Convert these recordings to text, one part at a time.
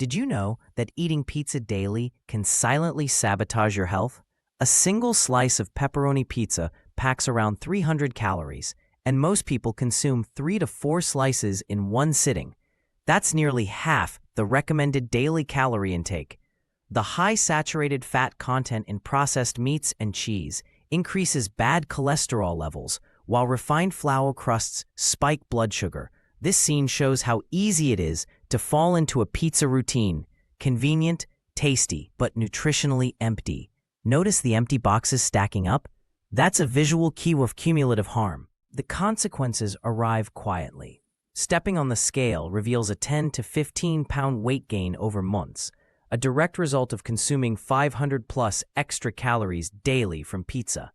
Did you know that eating pizza daily can silently sabotage your health? A single slice of pepperoni pizza packs around 300 calories, and most people consume 3 to 4 slices in one sitting. That's nearly half the recommended daily calorie intake. The high saturated fat content in processed meats and cheese increases bad cholesterol levels, while refined flour crusts spike blood sugar. This scene shows how easy it is to fall into a pizza routine: convenient, tasty, but nutritionally empty. Notice the empty boxes stacking up? That's a visual cue of cumulative harm. The consequences arrive quietly. Stepping on the scale reveals a 10 to 15 pound weight gain over months, a direct result of consuming 500 plus extra calories daily from pizza.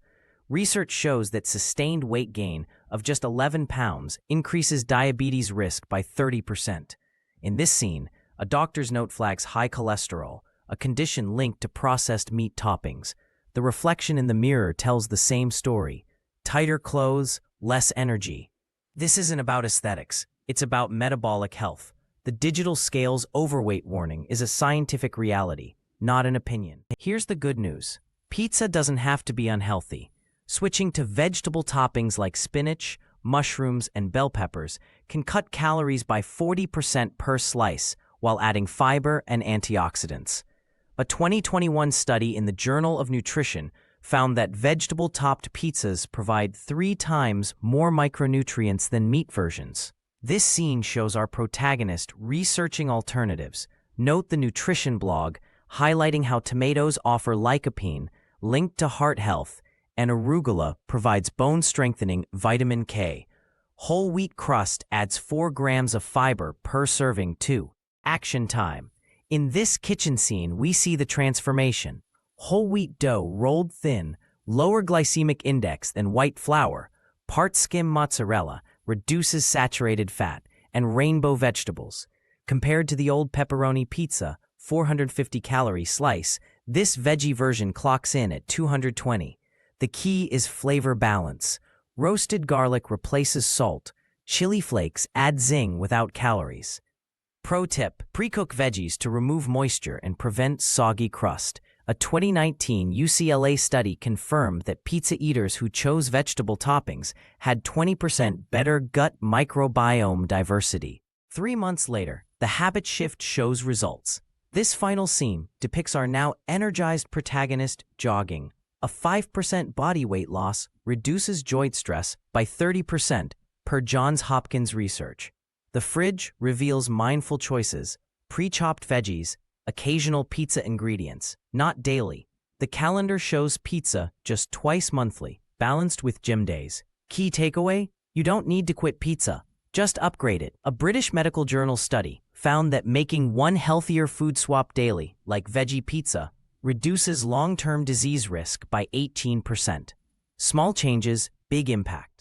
Research shows that sustained weight gain of just 11 pounds increases diabetes risk by 30%. In this scene, a doctor's note flags high cholesterol, a condition linked to processed meat toppings. The reflection in the mirror tells the same story: tighter clothes, less energy. This isn't about aesthetics, it's about metabolic health. The digital scale's overweight warning is a scientific reality, not an opinion. Here's the good news: pizza doesn't have to be unhealthy. Switching to vegetable toppings like spinach, mushrooms, and bell peppers can cut calories by 40% per slice while adding fiber and antioxidants. A 2021 study in the Journal of Nutrition found that vegetable-topped pizzas provide 3 times more micronutrients than meat versions. This scene shows our protagonist researching alternatives. Note the nutrition blog highlighting how tomatoes offer lycopene, linked to heart health, and arugula provides bone-strengthening vitamin K. Whole wheat crust adds 4 grams of fiber per serving too. Action time. In this kitchen scene, we see the transformation. Whole wheat dough rolled thin, lower glycemic index than white flour, part-skim mozzarella, reduces saturated fat, and rainbow vegetables. Compared to the old pepperoni pizza, 450-calorie slice, this veggie version clocks in at 220. The key is flavor balance. Roasted garlic replaces salt. Chili flakes add zing without calories. Pro tip: pre-cook veggies to remove moisture and prevent soggy crust. A 2019 UCLA study confirmed that pizza eaters who chose vegetable toppings had 20% better gut microbiome diversity. 3 months later, the habit shift shows results. This final scene depicts our now energized protagonist jogging. A 5% body weight loss reduces joint stress by 30% per Johns Hopkins research. The fridge reveals mindful choices: pre-chopped veggies, occasional pizza ingredients, not daily. The calendar shows pizza just twice monthly, balanced with gym days. Key takeaway: you don't need to quit pizza, just upgrade it. A British medical journal study found that making one healthier food swap daily, like veggie pizza, reduces long-term disease risk by 18%. Small changes, big impact.